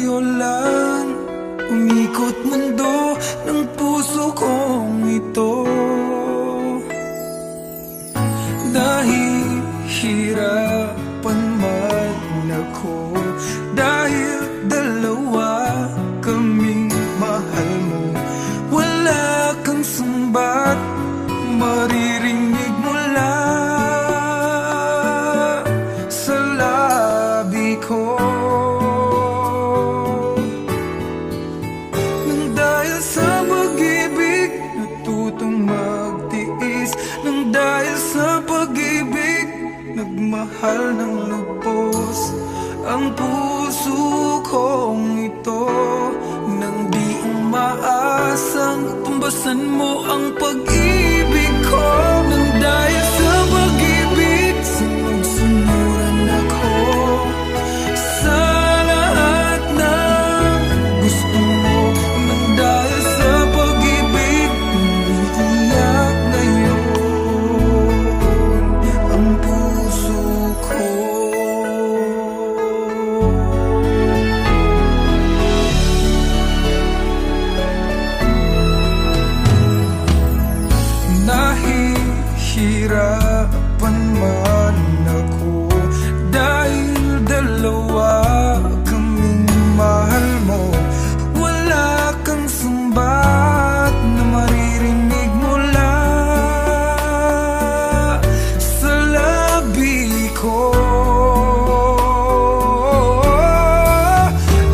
sa'yo lang umikot mundo ng puso kong ito. Dahil hirapan man ako, dahil dalawa kaming mahal mo, wala kang sumbat maririnig mula sa labi ko. Nang dahil sa pag-ibig natutong magtiis, nang dahil sa pag-ibig nagmahal ng lubos ang puso kong ito. Nang di umaasang tumbasan mo ang pag-ibig ko. Nang dahil sa pag-ibig sunod-sunuran ako sa lahat ng gusto mo. Nang dahil sa pag-ibig umiiyak ngayon ang puso ko. Nahihirapan man ako dahil dalawa kaming mahal mo, wala kang sumbat na maririnig mula sa labi ko.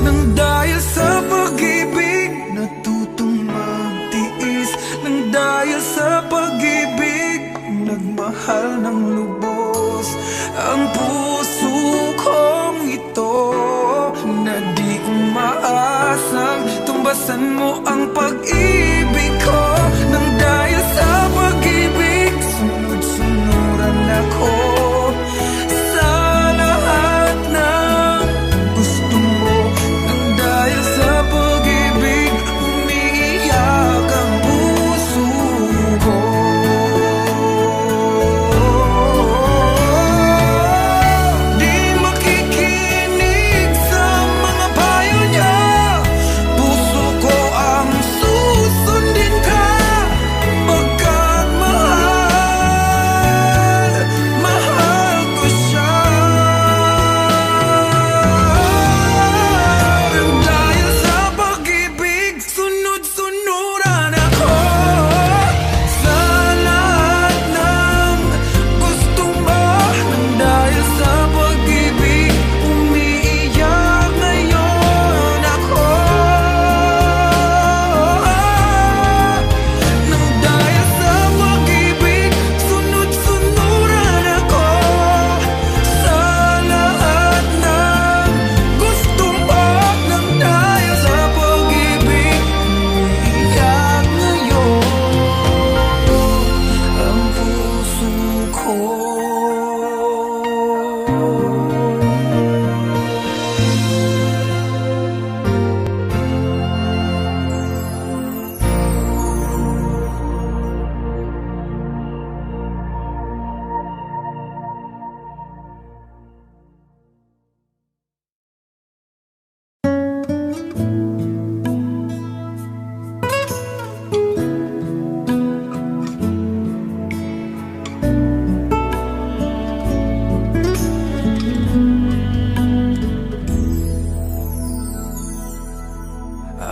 Nang dahil sa pag-ibig natutong magtiis, nang dahil sa pag-ibig nagmahal ng lubos ang puso kong ito. Na di umaasang tumbasan mo ang pag-ibig ko. Nang dahil sa pag-ibig sunod-sunuran ako sa lahat ng gusto mo. Nang dahil sa pag-ibig umiiyak ang puso ko.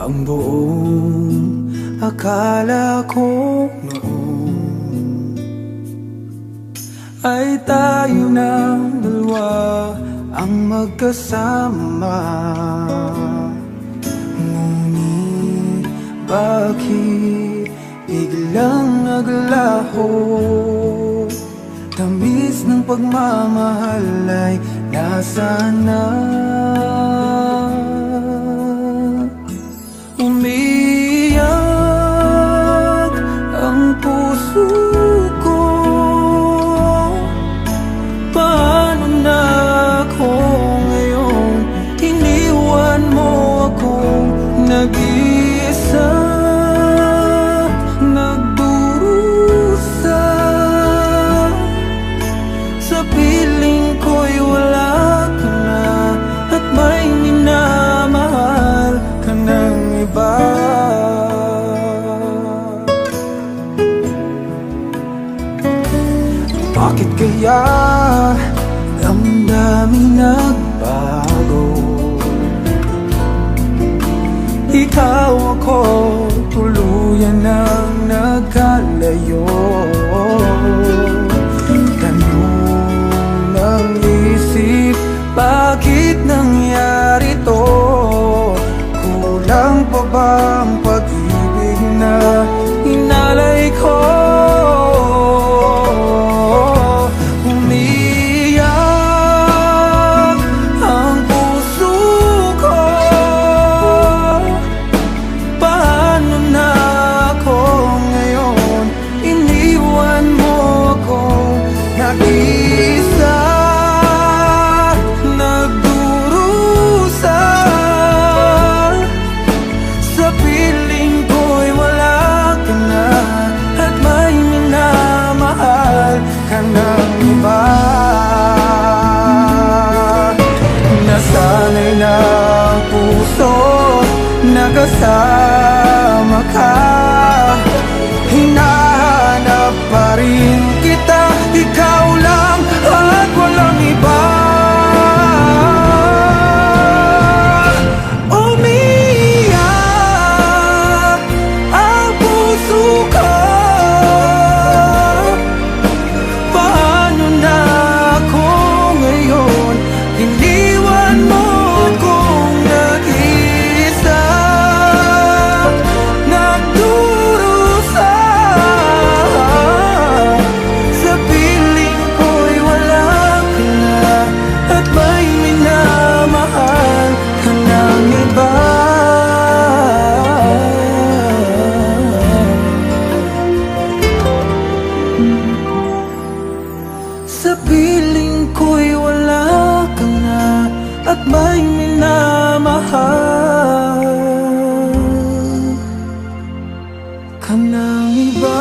Ang buong akala ko noon ay tayo ng dalawa ang magkasama. Ngunit bakit biglang naglaho? Tamis ng pagmamahal ay nasaan na? Umiiyak ang puso ko. Paano na ako ngayon? Iniwan mo akong nag-iisa, nagdurusa. Sa piling ko'y wala ka na at may kaya damdamin nagbago? Ikaw ako, tuluyan nang nagkalayo. Tanong ng isip, bakit nangyari to? Kulang pa bang pag-ibig na inalay ko? Umiyak ang puso ko. Paano na ako ngayon? Iniwan mo ako nag-isa, nagdurusa. Sa piling ko'y wala ka na, at may minamahal ka ng iba. Nasanay na ang puso, nakasama ka. Hinahanap pa rin kita, ikaw lang at walang iba. Umiyak ang puso ko. Paano na ako ngayon? Iniwan mo akong nag-isa, nagdurusa. Sa piling ko'y wala ka na, at may minamahal ka ng iba. Sa piling ko'y wala ka na, at may minamahal ka ng iba.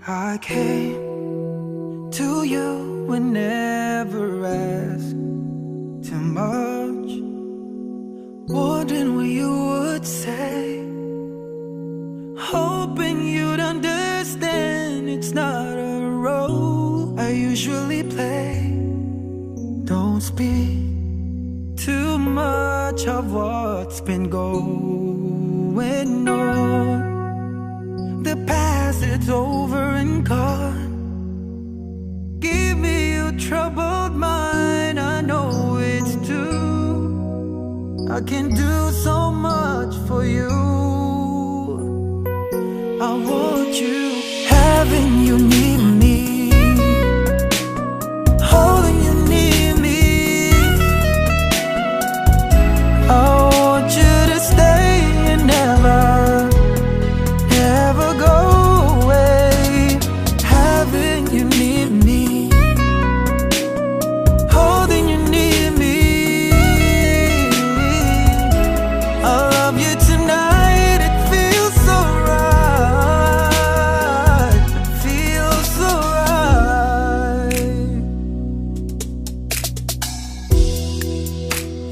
I came to you and never asked too much, wondering what you would say, hoping you'd understand it's not a role I usually play. Don't speak too much of what's been going on. The past, it's over and gone. Give me your troubled mind, I know it's true. I can do so much for you. I want you, having you near me, holding you near me. I want you to stay and never go away, having you near me, holding you near me. I love you tonight, it feels so right, it feels so right.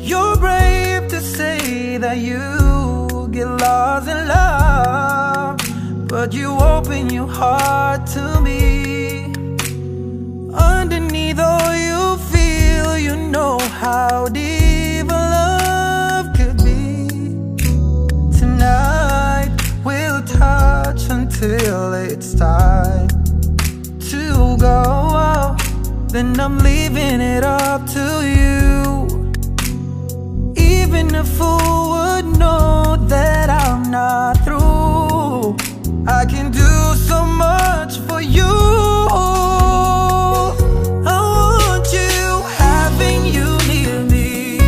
You're brave to say that you get lost in love, but you open your heart to me. Underneath all you feel, you know how deep a love could be. Tonight we'll touch until it's time to go. Then I'm leaving it up to you. Even Even a fool would know that I'm not through. I can do so much for you. I want you, having you near me,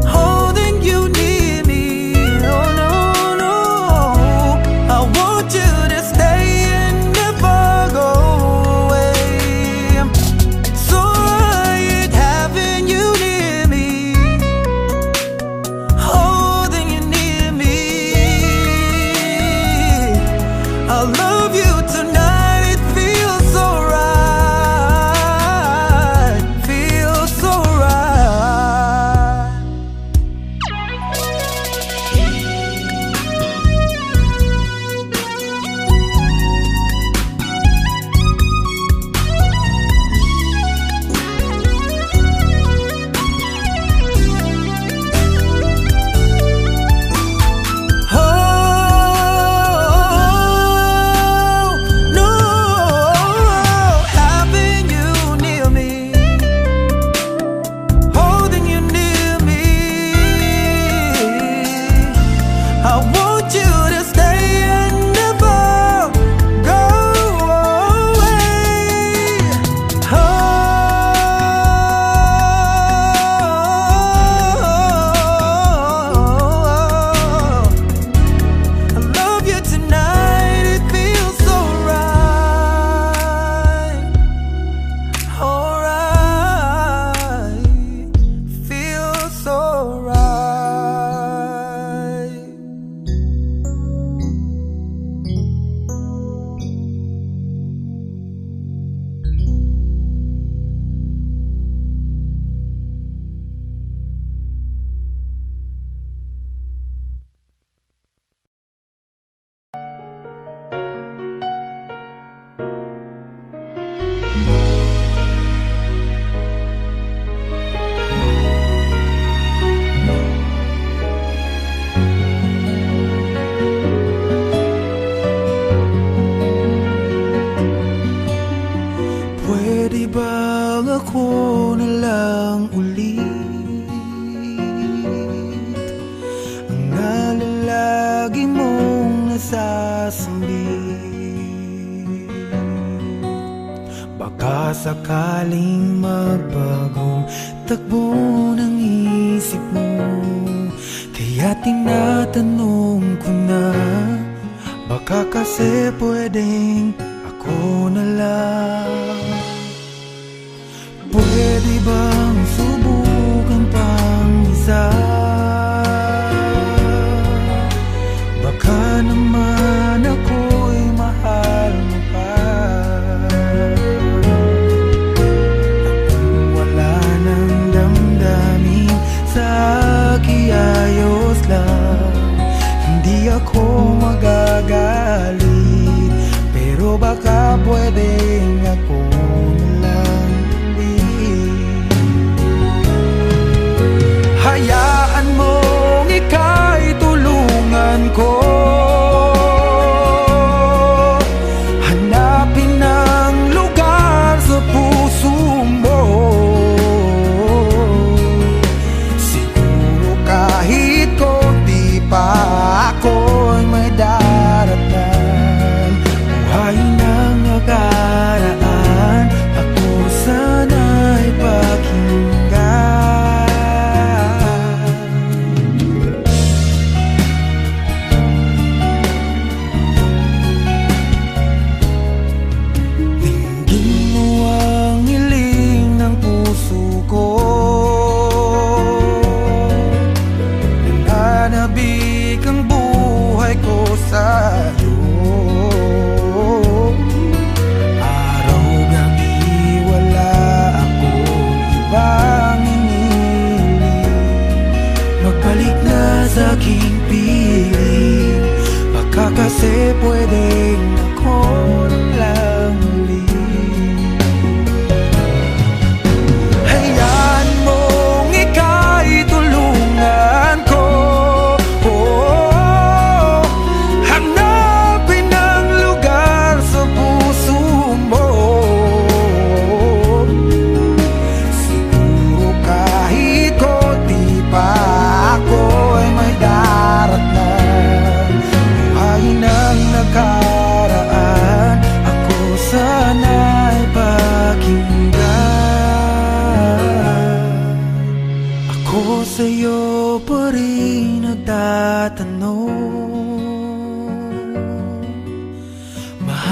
holding you near me. Oh no, no, I want you to stay and never go away. So right, having you near me, holding you near me. I love you tonight, it feels so right, feels so right. Oh no, having you near me, holding you near me. I want you to stay and never go away. Oh, I love you tonight, it feels so right. Alright, feels so right. Pwede bang ako na lang ulit ang nalalagi mong nasasambit? Baka sakaling magbagong takbo ng isip mo, kaya tinatanong ko na, baka kasi pwedeng ako na lang. Pwede bang subukan pang isa? Baka naman ako'y mahal mo pa. At kung wala nang damdamin sa akin, ayos lang, hindi ako magagalit. Pero baka pwedeng ako na lang ulit. Hayaan mong ika'y tulungan ko, hanapin ang lugar sa puso mo. Siguro kahit konti pa ako'y may daratan. Buhay ng nakaraan, ako sana'y pakinggan. Tingin mo ang hiling ng puso ko, nananabik ang buhay ko sa'yo. Magbalik na sa aking piling, baka kasi pwedeng ako na lang ulit. Hayaan mong ika'y tulungan ko, hanapin ang lugar sa puso mo. Siguro kahit konti pa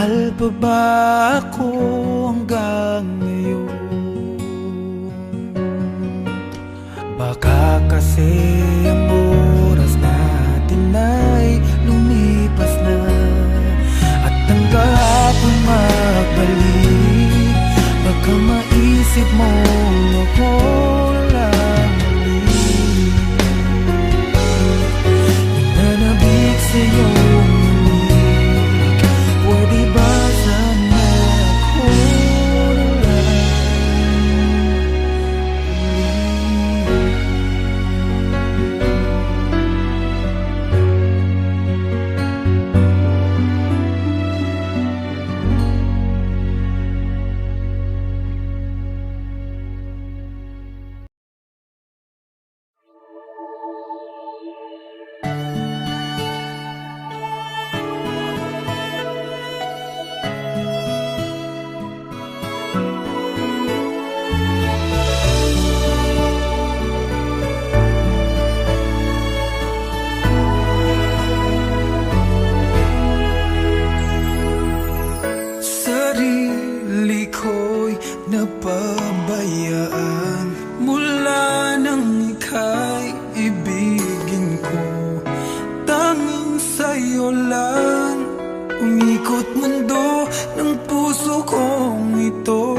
Mahal pa ba ako hanggang ngayon? Baka kasi ang oras natin ay lumipas na, at ang kahapon magbalik. Baka maisip mo ako lang muli, nananabik sa'yo. Pwede ba sana ako na lang sarili ko'y napabayaan mula nang ika'y ibigin ko. Tanging sa'yo lang umikot mundo ng puso kong ito.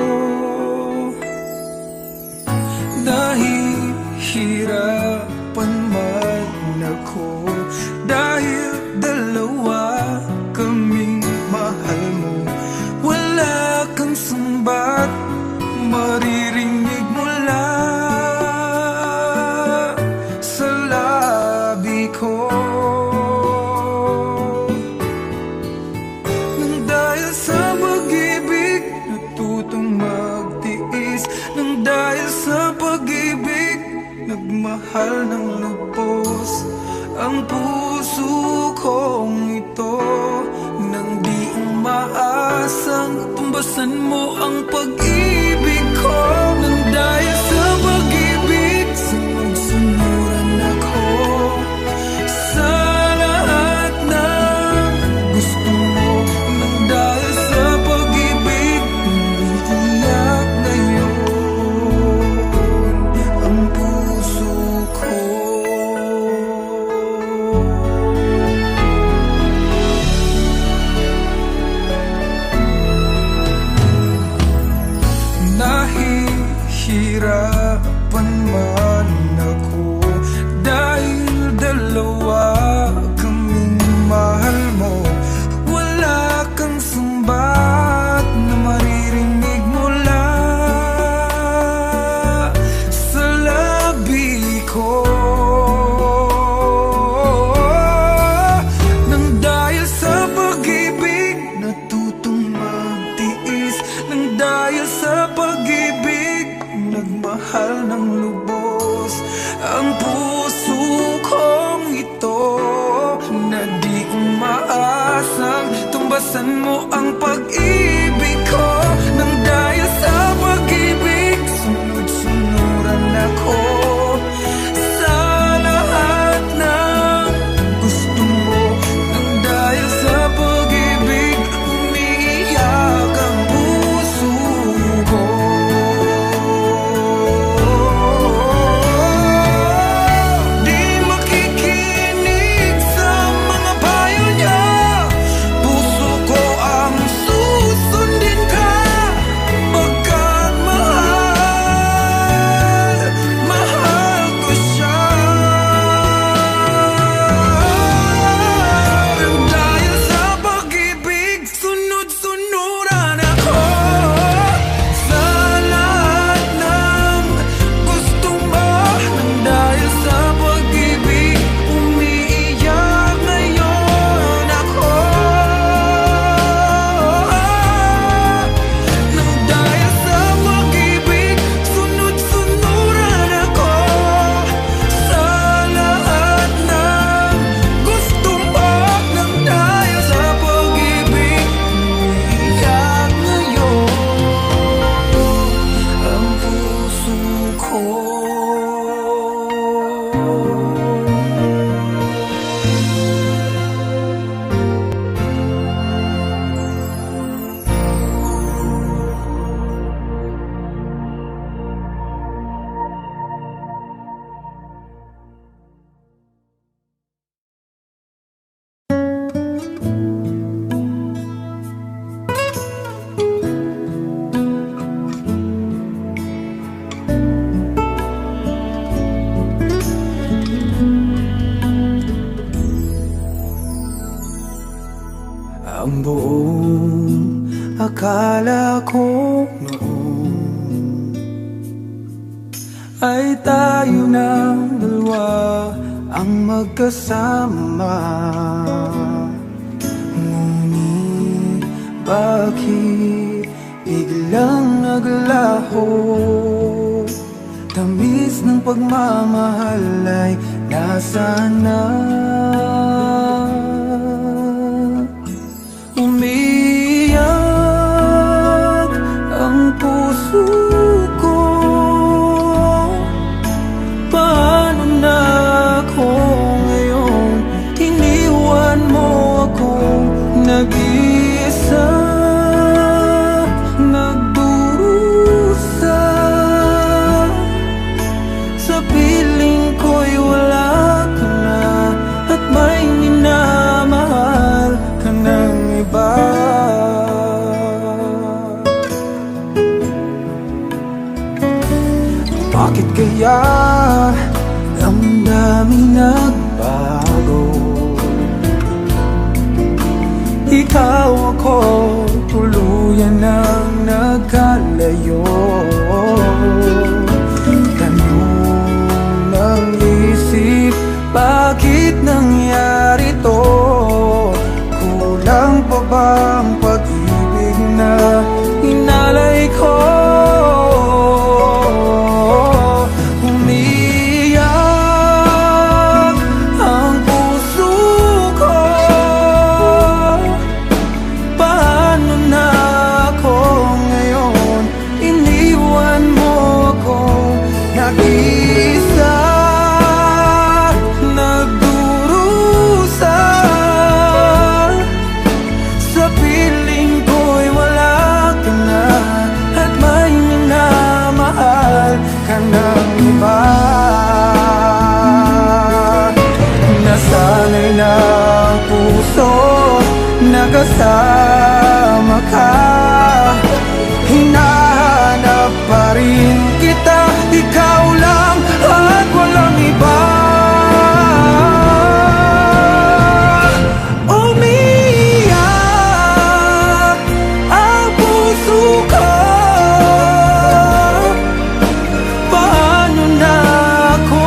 Nahihirapan man ako dahil dalawa kaming mahal mo. Wala kang sumbat maririnig mula sa labi ko. Nang dahil sa pag-ibig natutong magtiis, nang dahil sa pag-ibig nagmahal ng lubos ang puso kong ito. Nang di umaasang tumbasan mo ang pag-ibig ko. Nang dahil sa pag-ibig sunod-sunuran ako sa lahat ng gusto mo. Nang dahil sa pag-ibig umiiyak ngayon ang puso ko. Nahihirapan man ako dahil dalawa kaming mahal mo. Wala kang sumbat na maririnig mula sa labi ko. Nang dahil sa pag-ibig natutong magtiis, nang dahil sa pag-ibig nagmahal ng lubos ang puso kong ito. Na di umaasang tumbasan mo ang pag-ibig ko. Nang dahil sa pag-ibig sunod-sunuran ako sa lahat ng gusto mo. Nang dahil sa pag-ibig umiiyak ang puso ko. Di makikinig sa mga payo niya, puso ko ang susi. Ang buong akala ko noon ay tayo ng dalawa ang magkasama. Ngunit bakit biglang naglaho? Tamis ng pagmamahal ay nasaan na? Umiyak ang puso ko. Paano na ako ngayon? Iniwan mo ako nag-iisa, nagdurusa. Sa piling ko'y wala ka na at may minamahal ka ng iba. Bakit kaya damdamin nagbago? Ikaw ako tuluyan ng nagkalayo. Tanong ng isip, bakit nangyari to? Kulang pa bang pag-ibig na inalay ko? Umiyak ang puso ko. Paano na ako ngayon? Iniwan mo ako nag-isa, nagdurusa. Sa piling ko'y wala ka na at may minamahal ka ng iba. Nasanay na ang puso nakasama ka. Hinahanap pa rin kita, ikaw lang at walang iba. Umiyak ang puso ko. Paano na ako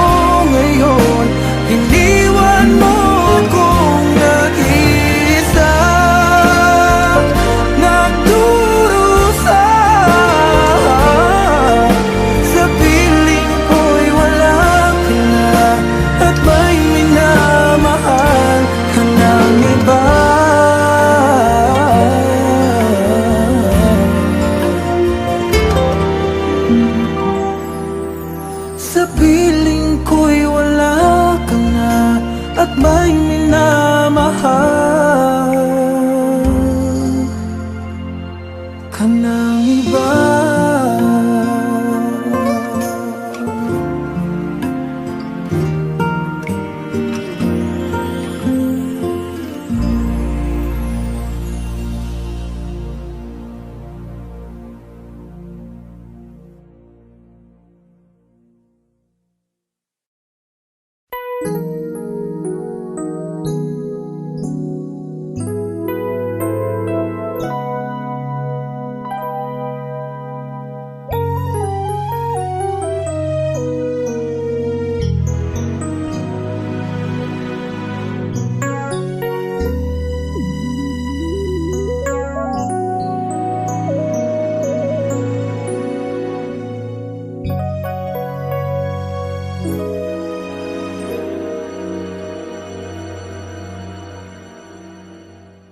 ngayon? Iniwan mo akong nag-isa, nagdurusa. Sa piling ko'y wala ka na at may minamahal ka ng iba. Sa piling ko'y wala ka na at may minamahal ka ng iba.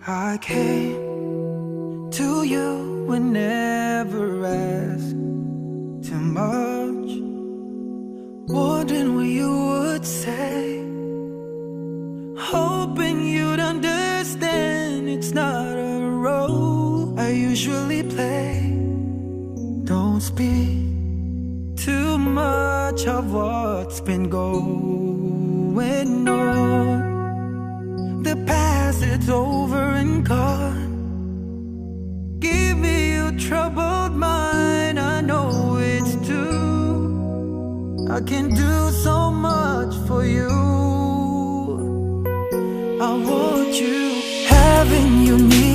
I came to you and never asked too much, wondering what you would say, hoping you'd understand it's not a role I usually play. Don't speak too much of what's been going on. The past, it's over and gone. Give me your troubled mind, I know it's true. I can do so much for you. I want you, having you near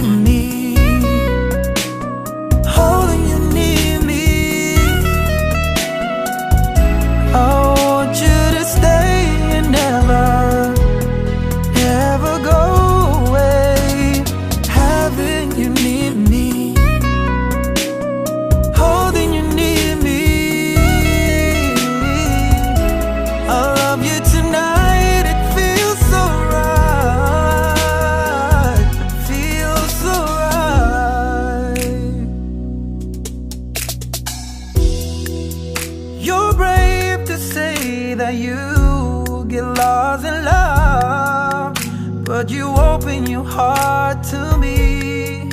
heart to me.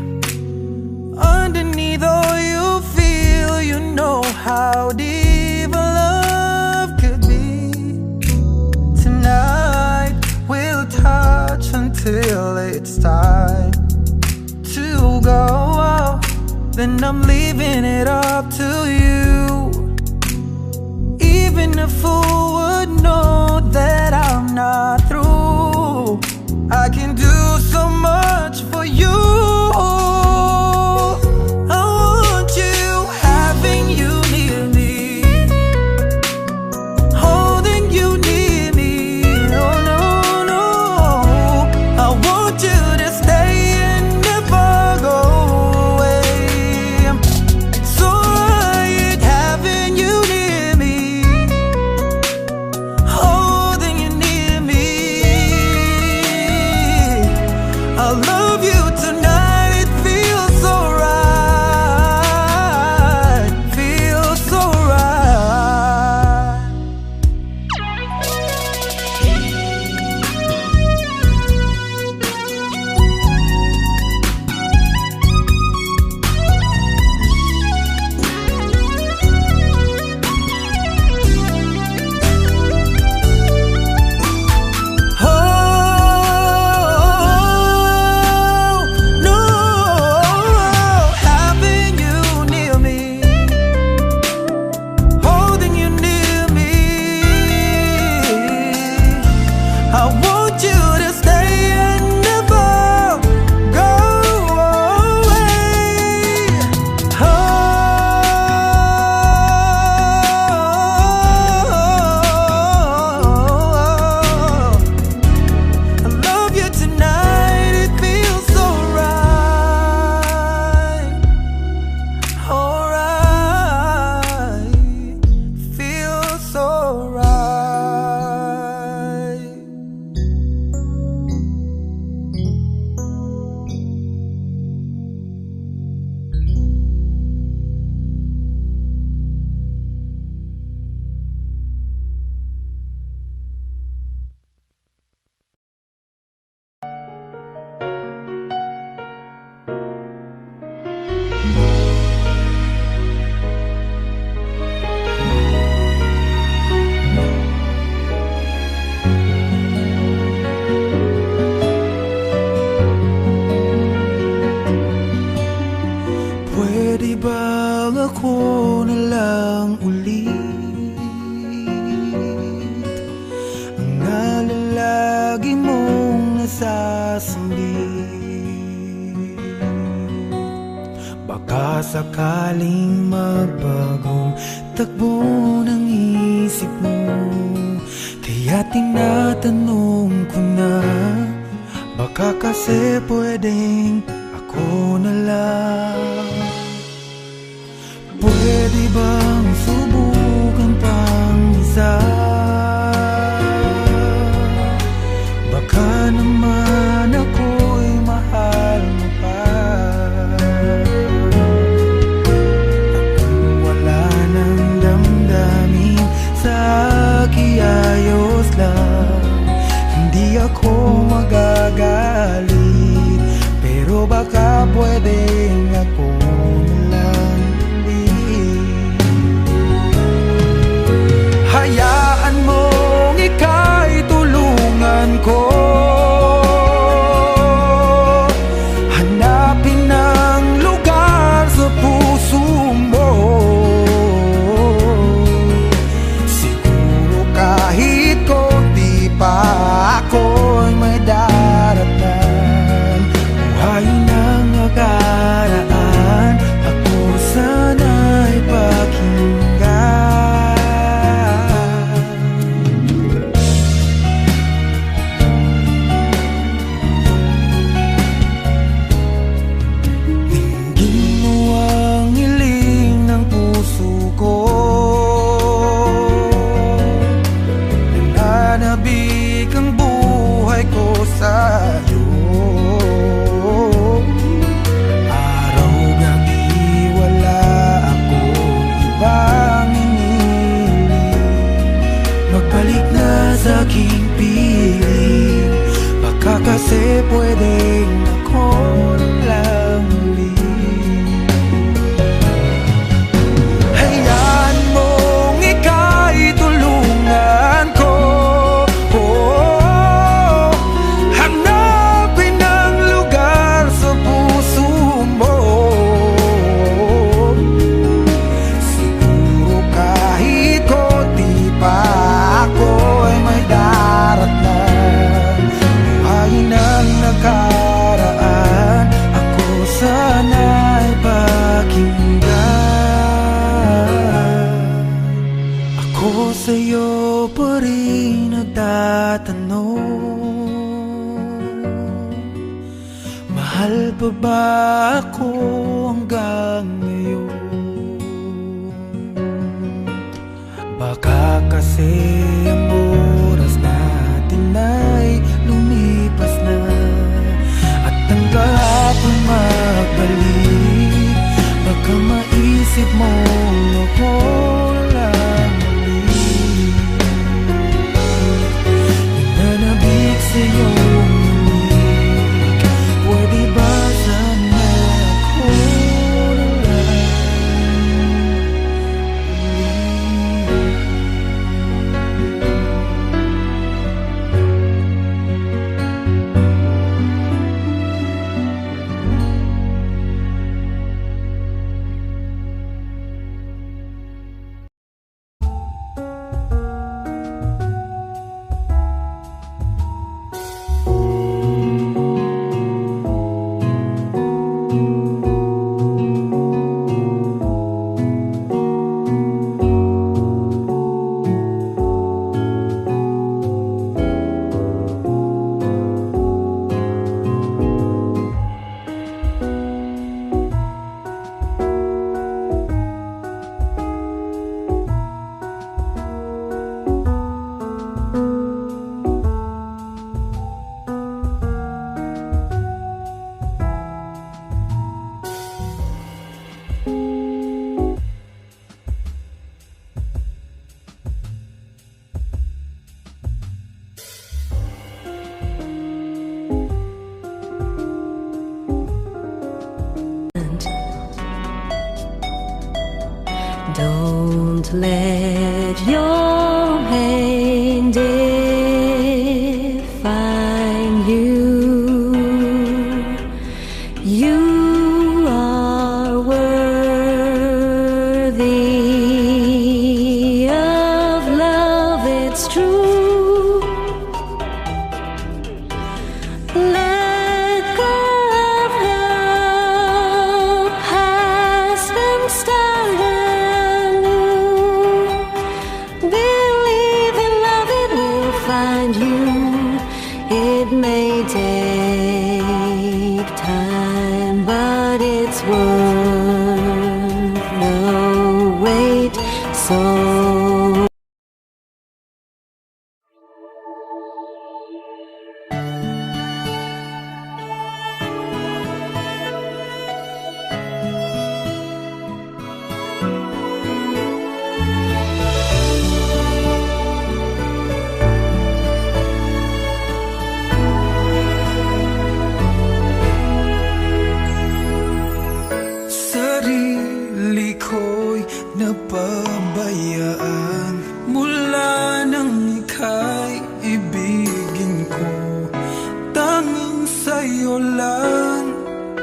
Underneath all you feel, you know how deep a love could be. Tonight we'll touch until it's time to go. Then I'm leaving it up to you. Even a fool would know that I'm not through. I can do so much for you. I want you, having you near me, holding you near me. Oh no, no, I want you to stay and never go away. So right, having you near me, holding you near me. I love you tonight, it feels so right, feels so right. Oh no, having you near me, holding you near me. I want you to stay and never go away. Oh, I love you tonight, it feels so right. Alright, feels so right. Pwede bang ako na lang ulit ang nalalagi mong nasasambit? Baka sakaling magbagong takbo ng isip mo, kaya tinatanong ko na, baka kasi pwedeng ako na lang. Pwede bang subukan pang isa? Baka naman ako'y mahal mo pa. At kung wala nang damdamin sa kiayos lang, hindi ako magagalit. Pero baka pwedeng ako na lang ulit. Hayaan mong ika'y tulungan ko hanapin ang lugar sa puso mo. Siguro kahit konti pa ako'y may daratan, buhay ng nakaraan. pa ba ako hanggang ngayon? Baka kasi ang oras natin ay lumipas na, at ang kahapon magbalik. Baka maisip mo ako lang ulit, nananabik sa iyong lamig. Pwede ba sana ako na lang Don't let your pain define you. You are worthy of love, it's true. Let go of the past and start anew. Believe in love, it will find you. It may take time, but it's worth the wait. So sarili ko'y napabayaan mula nang ika'y ibigin ko. Tanging sa'yo lang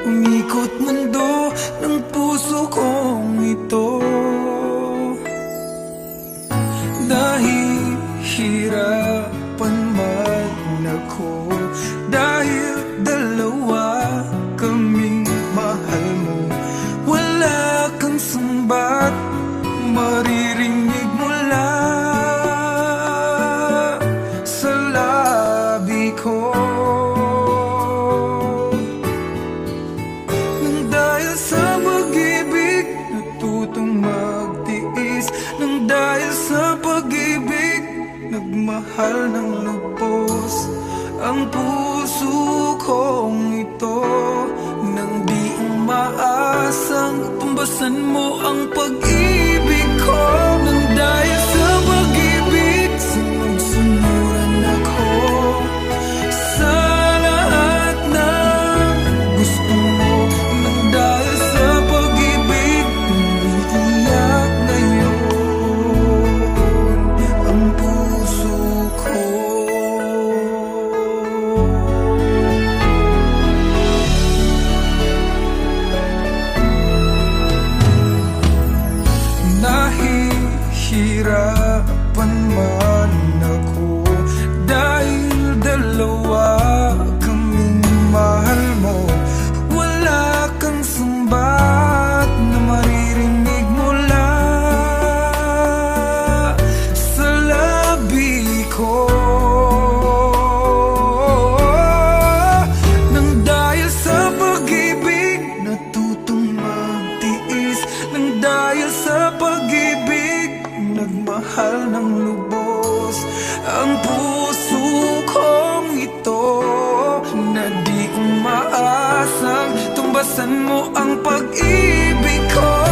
umikot mundo ng puso kong ito. Nahihirapan man ako dahil dalawa kaming mahal mo. Wala kang sumbat maririnig mula sa labi ko. Nang dahil sa pag-ibig natutong magtiis, nang dahil sa pag-ibig nagmahal ng lubos ang puso kong ito. Nang di umaasang tumbasan mo ang pag-ibig ko. Nang dahil sa pag-ibig sunod-sunuran ako sa lahat ng gusto mo. Nang dahil sa pag-ibig umiiyak ngayon ang puso ko. Nahihirapan mahal ng lubos ang puso kong ito, na di umaasang tumbasan mo ang pag-ibig ko.